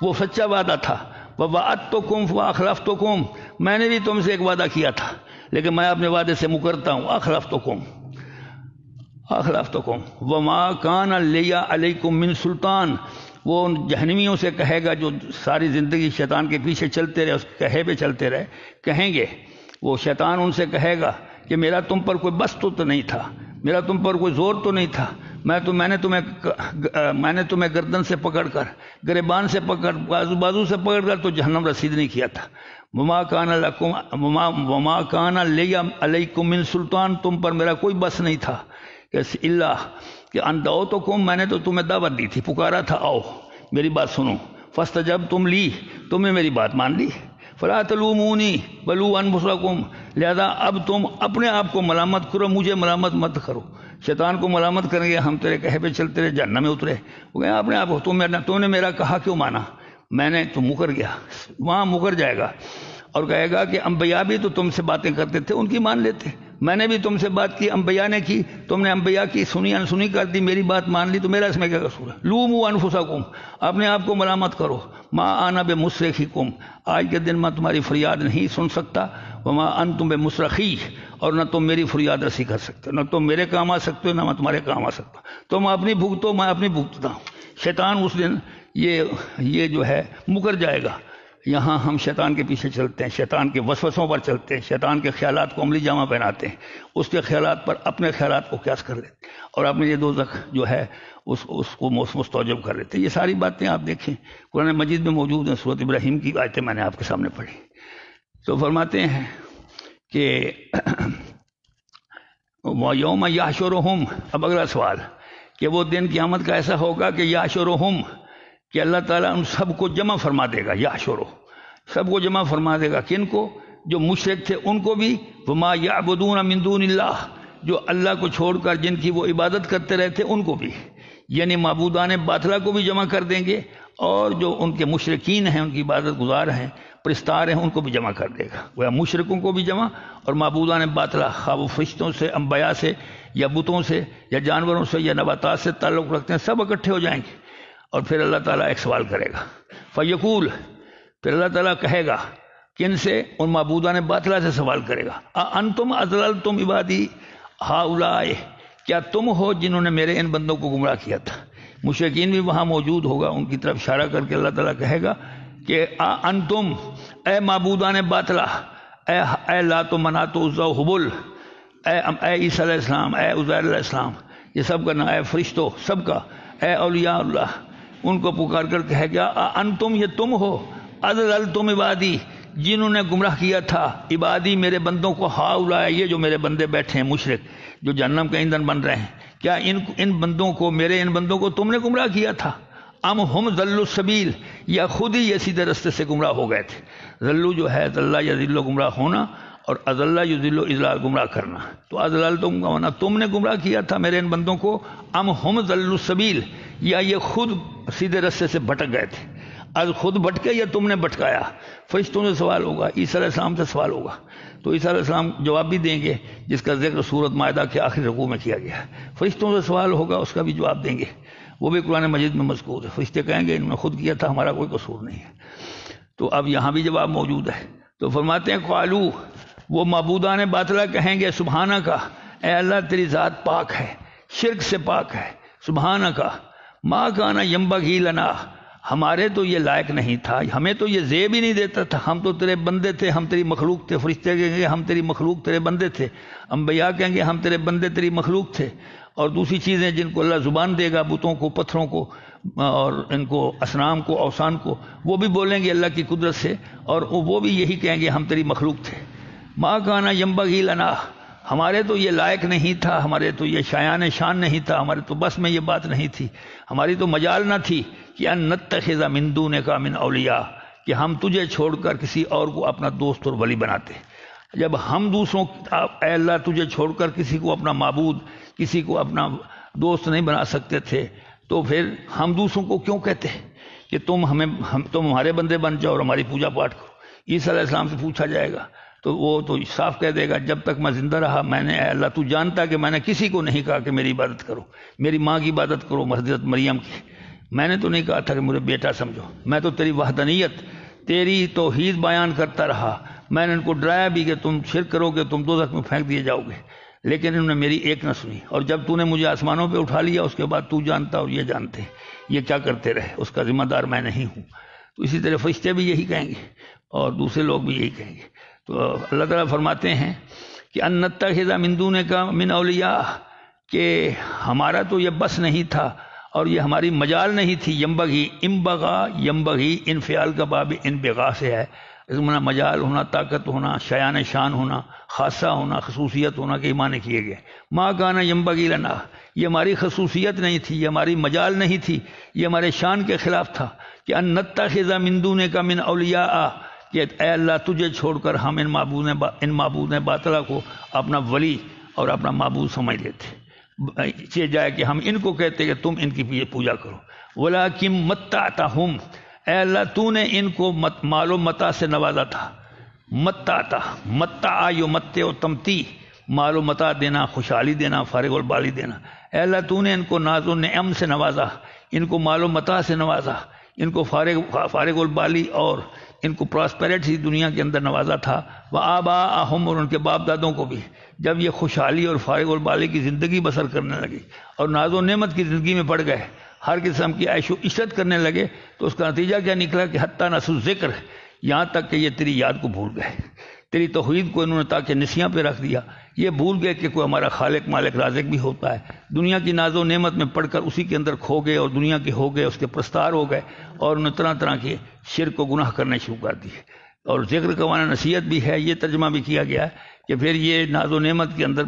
وہ سچا وعدہ تھا، وَوَعَدتُّكُمْ فَأَخْلَفْتُكُمْ، میں نے بھی تم سے ایک وعدہ کیا تھا لیکن میں اپنے وعدے سے مکرتا ہوں، اخلفتکم وما کان لی علیکم من سلطان، وہ ان جہنمیوں سے کہے گا جو ساری زندگی شیطان کے پیچھے چلتے رہے، اس کے کہے پہ چلتے رہے، کہیں گے وہ شیطان ان سے کہے گا کہ میرا تم پر کوئی بس تو نہیں تھا، میرا تم پر کوئی زور تو نہیں تھا، میں نے تمہیں گردن سے پکڑ کر، گریبان سے پکڑ، بازو سے پکڑ کر تو جہنم رسید نہیں کیا تھا، وما کان لی علیکم من سلطان، تم پر میرا کوئی بس نہیں تھا، اللہ کہ ان دعوتکم، میں نے تو تمہیں دعوت دی تھی، پکارا تھا آؤ میری بات سنو، فاستجبتم لی، تم نے میری بات مان لی، فلا تلومونی ولو انفسکم، لہذا اب تم اپنے آپ کو ملامت کرو، مجھے ملامت مت کرو، شیطان کو ملامت کریں گے ہم تیرے کہے پہ چلتے رہے جہنم میں اترے، وہ کہیں اپنے آپ تم نے میرا کہا کیوں مانا، میں نے تو مکر گیا، وہاں مکر جائے گا اور کہے گا کہ انبیاء بھی تو تم سے باتیں کرتے تھے، ان کی مان لیتے، میں نے بھی تم سے بات کی، انبیاء نے کی، تم نے انبیاء کی سنی انسنی کر دی، میری بات مان لی، تو میرا اس میں کیا قصور ہے، لوموا انفسکم، اپنے آپ کو ملامت کرو، ما انا بمصرخکم، آج کے دن میں تمہاری فریاد نہیں سن سکتا، وما انتم بمصرخی، اور نہ تم میری فریاد رسی کر سکتے، نہ تم میرے کام آ سکتے ہو، نہ میں تمہارے کام آ سکتا، تم اپنی بھگتو، میں اپنی بھگتتا ہوں۔ شیطان اس دن یہ جو ہے مکر جائے گا۔ یہاں ہم شیطان کے پیچھے چلتے ہیں، شیطان کے وسوسوں پر چلتے ہیں، شیطان کے خیالات کو عملی جامہ پہناتے ہیں، اس کے خیالات پر اپنے خیالات کو قیاس کر لیتے ہیں اور اپنے یہ دوزخ جو ہے اس کو مستوجب کر لیتے ہیں۔ یہ ساری باتیں آپ دیکھیں قرآن مجید میں موجود ہیں، سورۃ ابراہیم کی آیتیں میں نے آپ کے سامنے پڑھی۔ تو فرماتے ہیں کہ وَيَوْمَ يَحْشُرُهُمْ، اب اگلا سوال کہ وہ دن قیامت کا ایسا ہوگا کہ یحشرہم، کہ اللہ تعالیٰ ان سب کو جمع فرما دے گا، یحشرہ سب کو جمع فرما دے گا، کن کو؟ جو مشرک تھے ان کو بھی، وما یعبدون من دون اللہ، جو اللہ کو چھوڑ کر جن کی وہ عبادت کرتے رہتے ان کو بھی، یعنی معبودان باطلہ کو بھی جمع کر دیں گے، اور جو ان کے مشرکین ہیں، ان کی عبادت گزار ہیں، پرستار ہیں، ان کو بھی جمع کر دے گا، وہ مشرکوں کو بھی جمع اور معبودان باطلہ، خواہ وہ فرشتوں سے، انبیاء سے، یا بتوں سے، یا جانوروں سے، یا نباتات سے تعلق رکھتے ہیں، سب اکٹھے ہو جائیں گے، اور پھر اللہ تعالیٰ ایک سوال کرے گا، فیقول، پھر اللہ تعالیٰ کہے گا کن سے؟ ان معبودان باطلہ سے سوال کرے گا، انتم اضللتم عبادی ہؤلاء، کیا تم ہو جنہوں نے میرے ان بندوں کو گمراہ کیا تھا؟ مشرکین بھی وہاں موجود ہوگا، ان کی طرف اشارہ کر کے اللہ تعالیٰ کہے گا کہ انتم، اے معبودان باطلہ، اے لات و منات و عزا و حبل، اے عیسیٰ علیہ السلام، اے عزیر علیہ السلام، یہ سب کا نام، اے فرشتوں سب کا، اے اولیاء اللہ، ان کو پکار کر کہے گا انتم، یہ تم ہو، اضللتم عبادی، جنہوں نے گمراہ کیا تھا، عبادی میرے بندوں کو، ہؤلاء، یہ جو میرے بندے بیٹھے ہیں مشرک جو جہنم کا ایندھن بن رہے ہیں، کیا ان بندوں کو، میرے ان بندوں کو تم نے گمراہ کیا تھا؟ ام ہم ضلوا السبیل، یا خود ہی یہ سیدھے رستے سے گمراہ ہو گئے تھے؟ ضلو جو ہے ضلہ یا ذلو گمراہ ہونا، اور اضلہ یضل اضلال گمراہ کرنا، تو اضللتم کا ہونا تم نے گمراہ کیا تھا میرے ان بندوں کو، ام ہم ضلوا السبیل، یا یہ خود سیدھے رستے سے بھٹک گئے تھے، از خود بھٹکے یا تم نے بھٹکایا؟ فرشتوں سے سوال ہوگا، عیسیٰ علیہ السلام سے سوال ہوگا، تو عیسیٰ علیہ السلام جواب بھی دیں گے، جس کا ذکر سورۃ مائدہ کے آخری رکوع میں کیا گیا ہے۔ فرشتوں سے سوال ہوگا، اس کا بھی جواب دیں گے، وہ بھی قرآن مجید میں مذکور ہے، فرشتے کہیں گے انہوں نے خود کیا تھا، ہمارا کوئی قصور نہیں ہے۔ تو اب یہاں بھی جواب موجود ہے، تو فرماتے ہیں قالو، وہ معبودان باطلہ کہیں گے سبحانہ کا، اے اللہ تیری ذات پاک ہے، شرک سے پاک ہے، سبحانہ کا، ما کان ینبغی لنا، ہمارے تو یہ لائق نہیں تھا، ہمیں تو یہ زیب ہی نہیں دیتا تھا، ہم تو تیرے بندے تھے، ہم تیری مخلوق تھے، فرشتے کہیں گے ہم تیری مخلوق تیرے بندے تھے، انبیاء کہیں گے ہم تیرے بندے تیری مخلوق تھے، اور دوسری چیزیں جن کو اللہ زبان دے گا، بتوں کو، پتھروں کو، اور ان کو، اصنام کو، اوثان کو، وہ بھی بولیں گے اللہ کی قدرت سے، اور وہ بھی یہی کہیں گے ہم تیری مخلوق تھے۔ ما کان ینبغی لنا، ہمارے تو یہ لائق نہیں تھا، ہمارے تو یہ شایان شان نہیں تھا، ہمارے تو بس میں یہ بات نہیں تھی، ہماری تو مجال نہ تھی کہ ان نتخذ من دونک من اولیاء، کہ ہم تجھے چھوڑ کر کسی اور کو اپنا دوست اور ولی بناتے۔ جب ہم دوسروں، اے اللہ تجھے چھوڑ کر کسی کو اپنا معبود، کسی کو اپنا دوست نہیں بنا سکتے تھے، تو پھر ہم دوسروں کو کیوں کہتے کہ تم ہمارے بندے بن جاؤ اور ہماری پوجا پاٹ کرو؟ عیسیٰ علیہ السلام سے پوچھا جائے گا تو وہ تو صاف کہہ دے گا جب تک میں زندہ رہا میں نے، اے اللہ تو جانتا کہ میں نے کسی کو نہیں کہا کہ میری عبادت کرو، میری ماں کی عبادت کرو، حضرت مریم کی، میں نے تو نہیں کہا تھا کہ مجھے بیٹا سمجھو، میں تو تیری وحدانیت، تیری توحید بیان کرتا رہا، میں نے ان کو ڈرایا بھی کہ تم شرک کرو گے تم دوزخ میں پھینک دیے جاؤ گے، لیکن انہوں نے میری ایک نہ سنی، اور جب تو نے مجھے آسمانوں پہ اٹھا لیا اس کے بعد تو جانتا اور یہ جانتے یہ کیا کرتے رہے، اس کا ذمہ دار میں نہیں ہوں۔ تو اسی طرح فرشتے بھی یہی کہیں گے اور دوسرے لوگ بھی یہی کہیں گے۔ تو اللہ تعالیٰ فرماتے ہیں کہ ان نتخذ من دونک من اولیاء، کہ ہمارا تو یہ بس نہیں تھا اور یہ ہماری مجال نہیں تھی، ینبغی انبغا ینبغی انفعال کا باب انبغا سے ہے، اس میں مجال ہونا، طاقت ہونا، شیان شان ہونا، خاصہ ہونا، خصوصیت ہونا کے معنی کیے گئے۔ ما کان ینبغی لنا، یہ ہماری خصوصیت نہیں تھی، یہ ہماری مجال نہیں تھی، یہ ہمارے شان کے خلاف تھا کہ ان نتخذ من دونک من اولیاء، کہ اے اللہ تجھے چھوڑ کر ہم ان معبود باطلہ کو اپنا ولی اور اپنا معبود سمجھ لیتے، یہ جائے کہ ہم ان کو کہتے کہ تم ان کی پوجا کرو۔ ولیکن متعتہم، اے اللہ تو نے ان کو مال و متاع سے نوازا تھا، متع یمتع و تمتی، مال و متاع دینا، خوشحالی دینا، فارغ البالی دینا۔ اے اللہ تو نے ان کو ناز و نعم سے نوازا، ان کو مال و متاع سے نوازا، ان کو فارغ البالی اور ان کو پراسپیرٹی دنیا کے اندر نوازا تھا۔ وآباءہم، اور ان کے باپ دادوں کو بھی، جب یہ خوشحالی اور فارغ البالی کی زندگی بسر کرنے لگے اور ناز و نعمت کی زندگی میں پڑ گئے، ہر قسم کی عیش و عشرت کرنے لگے، تو اس کا نتیجہ کیا نکلا کہ حتیٰ نسوا ذکر، یہاں تک کہ یہ تیری یاد کو بھول گئے، تیری توحید کو انہوں نے تاکہ نسیاں پہ رکھ دیا، یہ بھول گئے کہ کوئی ہمارا خالق مالک رازق بھی ہوتا ہے، دنیا کی ناز و نعمت میں پڑھ کر اسی کے اندر کھو گئے اور دنیا کے ہو گئے، اس کے پرستار ہو گئے، اور انہوں نے طرح طرح کے شرک و گناہ کرنے شروع کر دیے۔ اور ذکر کا معنی نصیحت بھی ہے، یہ ترجمہ بھی کیا گیا ہے کہ پھر یہ ناز و نعمت کے اندر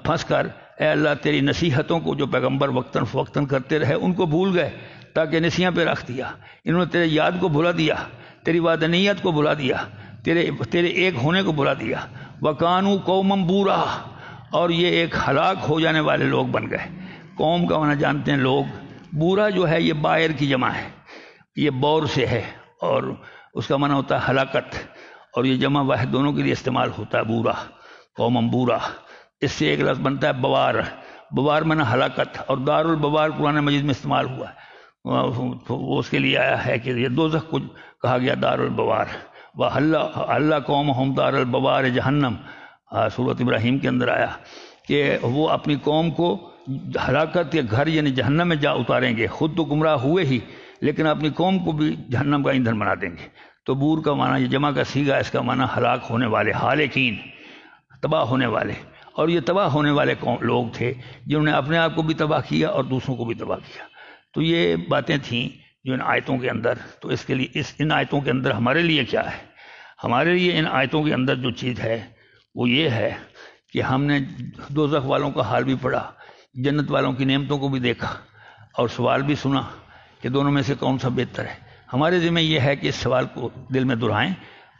پھنس کر اے اللہ تیری نصیحتوں کو جو پیغمبر وقتاً فوقتاً کرتے رہے ان کو بھول گئے، تاکہ نسیاں پہ رکھ دیا، انہوں نے تیرے یاد کو بھلا دیا، تیری وحدانیت کو بھلا دیا، تیرے ایک ہونے کو بھلا دیا۔ وَكَانُوا قَوْمًا بُورًا، اور یہ ایک ہلاک ہو جانے والے لوگ بن گئے۔ قوم کا معنی جانتے ہیں لوگ، بورا جو ہے یہ بائر کی جمع ہے، یہ بور سے ہے اور اس کا معنی ہوتا ہے ہلاکت، اور یہ جمع واحد دونوں کے لیے استعمال ہوتا ہے بورا، قومًا بورا۔ اس سے ایک لفظ بنتا ہے بوار، بوار معنی ہلاکت، اور دار البوار قرآن مجید میں استعمال ہوا ہے، وہ اس کے لیے آیا ہے کہ یہ دوزخ کو کہا گیا دار البوار۔ وَحَلَّ قَوْمَهُمْ دَارَ الْبَوَارِ جہنم، سورۃ ابراہیم کے اندر آیا کہ وہ اپنی قوم کو ہلاکت کے گھر یعنی جہنم میں جا اتاریں گے، خود تو گمراہ ہوئے ہی لیکن اپنی قوم کو بھی جہنم کا ایندھن بنا دیں گے۔ تو بور کا معنی یہ جمع کا صیغہ، اس کا معنی ہلاک ہونے والے، ہالکین، تباہ ہونے والے، اور یہ تباہ ہونے والے لوگ تھے جنہوں نے اپنے آپ کو بھی تباہ کیا اور دوسروں کو بھی تباہ کیا۔ تو یہ باتیں تھیں جو ان آیتوں کے اندر، تو اس کے لیے ان آیتوں کے اندر ہمارے لیے کیا ہے؟ ہمارے لیے ان آیتوں کے اندر جو چیز ہے وہ یہ ہے کہ ہم نے دوزخ والوں کا حال بھی پڑھا، جنت والوں کی نعمتوں کو بھی دیکھا، اور سوال بھی سنا کہ دونوں میں سے کون سا بہتر ہے۔ ہمارے ذمہ یہ ہے کہ اس سوال کو دل میں دہرائیں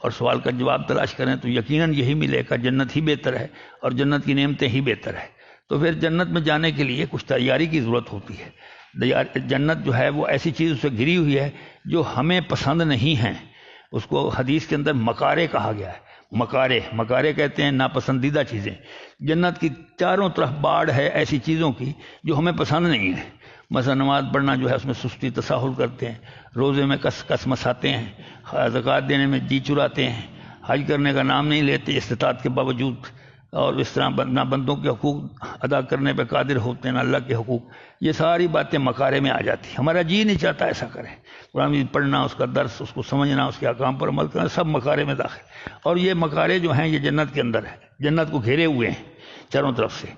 اور سوال کا جواب تلاش کریں، تو یقیناً یہی ملے گا جنت ہی بہتر ہے اور جنت کی نعمتیں ہی بہتر ہے۔ تو پھر جنت میں جانے کے لیے کچھ تیاری کی ضرورت ہوتی ہے۔ جنت جو ہے وہ ایسی چیز سے گھری ہوئی ہے جو ہمیں پسند نہیں ہیں، اس کو حدیث کے اندر مکارے کہا گیا ہے۔ مکارے کہتے ہیں ناپسندیدہ چیزیں۔ جنت کی چاروں طرف باڑ ہے ایسی چیزوں کی جو ہمیں پسند نہیں ہے، مثلا نماز پڑھنا جو ہے اس میں سستی تساہل کرتے ہیں، روزے میں کس مساتے ہیں، زکوٰۃ دینے میں جی چراتے ہیں، حج کرنے کا نام نہیں لیتے استطاعت کے باوجود، اور اس طرح نہ بندوں کے حقوق ادا کرنے پہ قادر ہوتے ہیں نہ اللہ کے حقوق۔ یہ ساری باتیں مکارے میں آ جاتی ہیں۔ ہمارا جی نہیں چاہتا ایسا کریں، قرآن مجید پڑھنا، اس کا درس، اس کو سمجھنا، اس کے احکام پر عمل کرنا، سب مکارے میں داخل۔ اور یہ مکارے جو ہیں یہ جنت کے اندر ہے، جنت کو گھیرے ہوئے ہیں چاروں طرف سے۔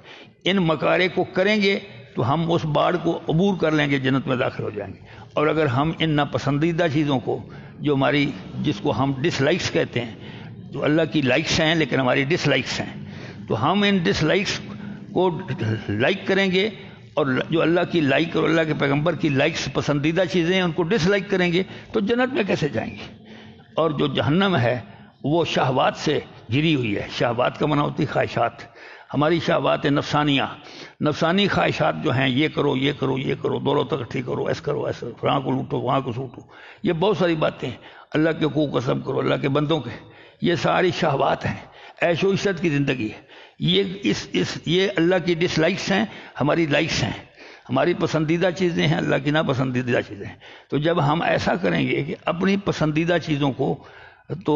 ان مکارے کو کریں گے تو ہم اس باڑ کو عبور کر لیں گے، جنت میں داخل ہو جائیں گے۔ اور اگر ہم ان ناپسندیدہ چیزوں کو جو ہماری، جس کو ہم ڈس لائکس کہتے ہیں، جو اللہ کی لائکس ہیں لیکن ہماری ڈس لائکس ہیں، تو ہم ان ڈس لائکس کو لائک کریں گے، اور جو اللہ کی لائک اور اللہ کے پیغمبر کی لائکس پسندیدہ چیزیں ہیں ان کو ڈس لائک کریں گے تو جنت میں کیسے جائیں گے؟ اور جو جہنم ہے وہ شہوات سے گھری ہوئی ہے۔ شہوات کا معنی ہوتی خواہشات، ہماری شہوات نفسانیہ، نفسانی خواہشات جو ہیں، یہ کرو یہ کرو یہ کرو، دولت اکٹھی کرو، ایسا کرو ایسا، وہاں کو لوٹو وہاں کو سوٹو، یہ بہت ساری باتیں ہیں، اللہ کے حقوق قسم کرو، اللہ کے بندوں کے، یہ ساری شہوات ہیں، عیش و عشرت کی زندگی ہے۔ یہ اللہ کی ڈس لائکس ہیں، ہماری لائکس ہیں۔ ہماری پسندیدہ چیزیں ہیں، اللہ کی ناپسندیدہ چیزیں ہیں۔ تو جب ہم ایسا کریں گے کہ اپنی پسندیدہ چیزوں کو تو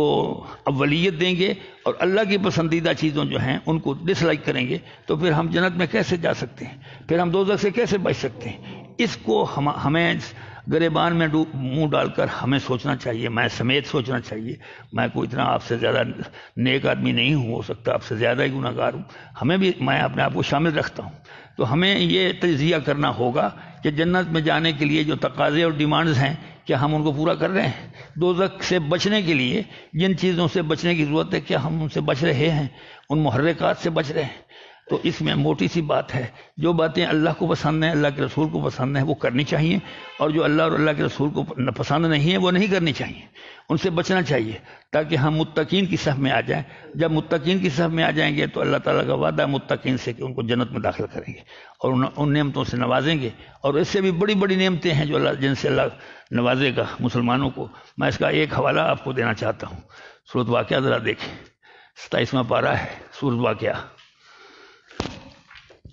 اولیت دیں گے اور اللہ کی پسندیدہ چیزوں جو ہیں ان کو ڈس لائک کریں گے، تو پھر ہم جنت میں کیسے جا سکتے ہیں؟ پھر ہم دوزخ سے کیسے بچ سکتے ہیں؟ اس کو ہمیں گریبان میں منہ ڈال کر ہمیں سوچنا چاہیے، میں سمیت سوچنا چاہیے۔ میں کوئی اتنا آپ سے زیادہ نیک آدمی نہیں ہوں، ہو سکتا آپ سے زیادہ ہی گناہ گار ہوں، میں اپنے آپ کو شامل رکھتا ہوں۔ تو ہمیں یہ تجزیہ کرنا ہوگا کہ جنت میں جانے کے لیے جو تقاضے اور ڈیمانڈز ہیں کیا ہم ان کو پورا کر رہے ہیں؟ دوزخ سے بچنے کے لیے جن چیزوں سے بچنے کی ضرورت ہے کیا ہم ان سے بچ رہے ہیں؟ ان محرکات سے بچ رہے ہیں؟ تو اس میں موٹی سی بات ہے، جو باتیں اللہ کو پسند ہیں، اللہ کے رسول کو پسند ہیں، وہ کرنی چاہیے، اور جو اللہ اور اللہ کے رسول کو پسند نہیں ہے وہ نہیں کرنی چاہیے، ان سے بچنا چاہیے، تاکہ ہم متقین کی صف میں آ جائیں۔ جب متقین کی صف میں آ جائیں گے تو اللہ تعالیٰ کا وعدہ متقین سے کہ ان کو جنت میں داخل کریں گے اور ان نعمتوں سے نوازیں گے، اور اس سے بھی بڑی بڑی نعمتیں ہیں جو اللہ جن سے اللہ نوازے گا مسلمانوں کو۔ میں اس کا ایک حوالہ آپ کو دینا چاہتا ہوں، سورۃ واقعہ ذرا دیکھیں، 27واں پارہ ہے سورۃ واقعہ،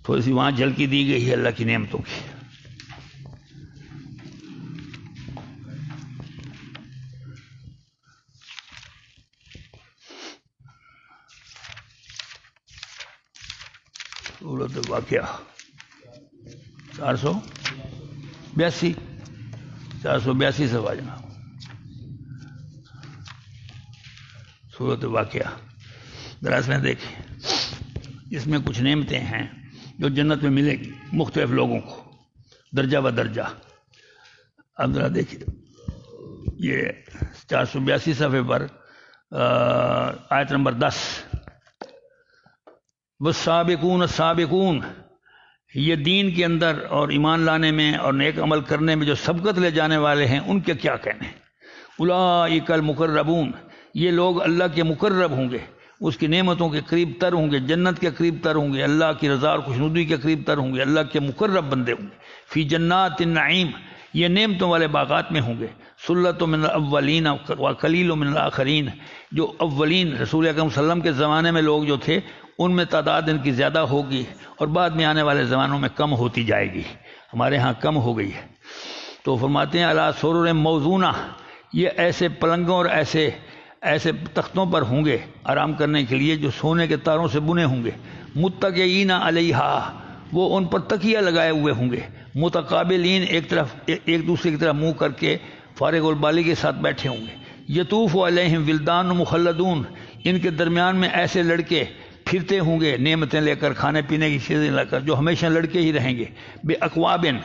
تھوڑی سی وہاں جھلکی دی گئی ہے اللہ کی نعمتوں کی۔ سورۃ واقعہ 482 سے واجنا سورۃ واقعہ ذرا اس میں دیکھیں، اس میں کچھ نعمتیں ہیں جو جنت میں ملے گی مختلف لوگوں کو درجہ و درجہ۔ اب ذرا دیکھیے، یہ 482 صفحے پر آیت نمبر 10، والسابقون السابقون، یہ دین کے اندر اور ایمان لانے میں اور نیک عمل کرنے میں جو سبقت لے جانے والے ہیں ان کے کیا کہنے؟ اولئک المقربون، یہ لوگ اللہ کے مقرب ہوں گے، اس کی نعمتوں کے قریب تر ہوں گے، جنت کے قریب تر ہوں گے، اللہ کی رضا اور خوشنودی کے قریب تر ہوں گے، اللہ کے مقرب بندے ہوں گے۔ فی جنات النعیم، یہ نعمتوں والے باغات میں ہوں گے۔ سلۃ من الاولین وقلیل من الاخرین، جو اولین رسول اکرم صلی اللہ علیہ وسلم کے زمانے میں لوگ جو تھے ان میں تعداد ان کی زیادہ ہوگی، اور بعد میں آنے والے زمانوں میں کم ہوتی جائے گی، ہمارے ہاں کم ہو گئی ہے۔ تو فرماتے ہیں الا سرر موضونہ، یہ ایسے پلنگوں اور ایسے تختوں پر ہوں گے آرام کرنے کے لیے جو سونے کے تاروں سے بنے ہوں گے۔ متکئین علیہا، وہ ان پر تکیہ لگائے ہوئے ہوں گے۔ متقابلین، ایک دوسرے کی طرف منہ کر کے فارغ البالی کے ساتھ بیٹھے ہوں گے۔ یطوف علیہم ولدان مخلدون، ان کے درمیان میں ایسے لڑکے پھرتے ہوں گے نعمتیں لے کر، کھانے پینے کی چیزیں لے کر، جو ہمیشہ لڑکے ہی رہیں گے۔ بے اکوابن،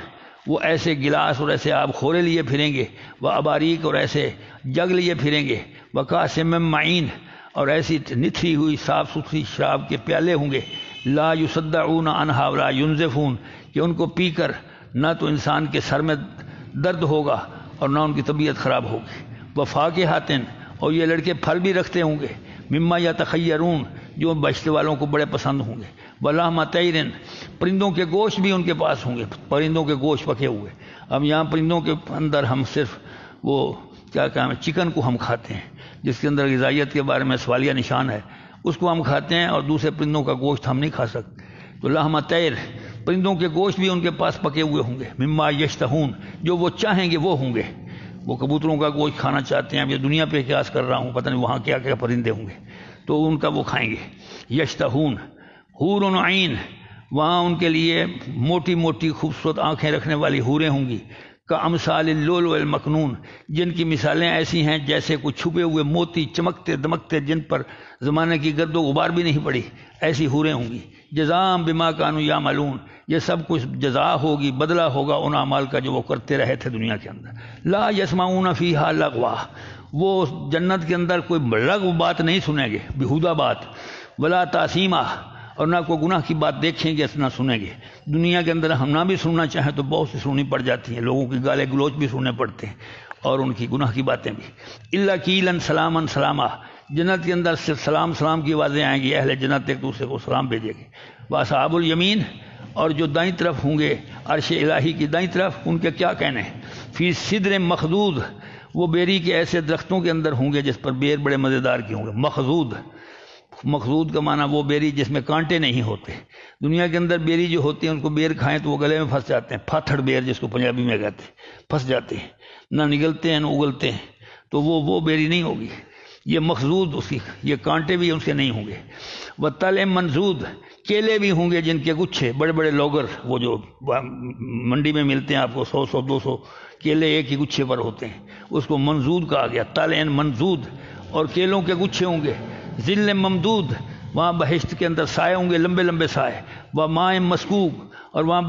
وہ ایسے گلاس اور ایسے آب خورے لیے پھریں گے، وہ اباریک، اور ایسے جگ لیے پھریں گے، وکاس من معین، اور ایسی نتھی ہوئی صاف ستھری شراب کے پیالے ہوں گے۔ لا یصدعون عنہا ولا ینزفون، کہ ان کو پی کر نہ تو انسان کے سر میں درد ہوگا اور نہ ان کی طبیعت خراب ہوگی۔ وفاکہۃ، اور یہ لڑکے پھل بھی رکھتے ہوں گے، مما یتخیرون، جو بچتے والوں کو بڑے پسند ہوں گے۔ ولحم طیر، پرندوں کے گوشت بھی ان کے پاس ہوں گے، پرندوں کے گوشت پکے ہوئے۔ اب یہاں پرندوں کے اندر ہم صرف وہ کیا کہتے ہیں چکن کو ہم کھاتے ہیں، جس کے اندر غذائیت کے بارے میں سوالیہ نشان ہے، اس کو ہم کھاتے ہیں، اور دوسرے پرندوں کا گوشت ہم نہیں کھا سکتے۔ تو لحم طیر، پرندوں کے گوشت بھی ان کے پاس پکے ہوئے ہوں گے۔ مما یشتہون، جو وہ چاہیں گے وہ ہوں گے۔ وہ کبوتروں کا گوشت کھانا چاہتے ہیں، اب یہ دنیا پہ قیاس کر رہا ہوں، پتہ نہیں وہاں کیا کیا پرندے ہوں گے، تو ان کا وہ کھائیں گے۔ یشتہون، حور عین، وہاں ان کے لیے موٹی موٹی خوبصورت آنکھیں رکھنے والی حوریں ہوں گی۔ کا امثال اللؤلؤ المکنون، جن کی مثالیں ایسی ہیں جیسے کچھ چھپے ہوئے موتی چمکتے دمکتے، جن پر زمانے کی گرد و غبار بھی نہیں پڑی، ایسی حوریں ہوں گی۔ جزاء بما كانوا يعملون، یہ سب کچھ جزا ہوگی، بدلہ ہوگا ان اعمال کا جو وہ کرتے رہے تھے دنیا کے اندر۔ لا يسمعون فيها لغوا، وہ جنت کے اندر کوئی لغو بات نہیں سنیں گے، بیہودہ بات۔ ولا تاثیما، اور نہ کوئی گناہ کی بات دیکھیں گے نہ سنیں گے۔ دنیا کے اندر ہم نہ بھی سننا چاہیں تو بہت سی سننی پڑ جاتی ہیں، لوگوں کی گالے گلوچ بھی سننے پڑتے ہیں اور ان کی گناہ کی باتیں بھی۔ الا قیلا سلاما سلاما، جنت کے اندر صرف سلام سلام کی آوازیں آئیں گی، اہل جنت ایک دوسرے کو سلام بھیجیں گے۔ واصحاب الیمین، اور جو دائیں طرف ہوں گے عرش الہی کی دائیں طرف، ان کے کیا کہنے ہیں؟ فی صدر مخضود، وہ بیری کے ایسے درختوں کے اندر ہوں گے جس پر بیر بڑے مزیدار کے ہوں گے۔ مخضود، مخزود کا معنی وہ بیری جس میں کانٹے نہیں ہوتے۔ دنیا کے اندر بیری جو ہوتی ہیں ان کو بیر کھائیں تو وہ گلے میں پھنس جاتے ہیں، پھاتھڑ بیر جس کو پنجابی میں کہتے ہیں، پھنس جاتے ہیں، نہ نگلتے ہیں نہ اگلتے ہیں، تو وہ بیری نہیں ہوگی۔ یہ مخزود اس کی، یہ کانٹے بھی اس کے نہیں ہوں گے۔ وطلع منضود، کیلے بھی ہوں گے جن کے گچھے، بڑے بڑے لوگر وہ جو منڈی میں ملتے ہیں آپ کو 100 200 کیلے ایک ہی گچھے پر ہوتے ہیں، اس کو منضود کہا گیا، طلع منضود۔ اور کیلوں کے گچھے ہوں گے، ظل ممدود، وہاں بہشت کے اندر سائے ہوں گے، لمبے لمبے سائے، وماء مسکوب، اور وہاں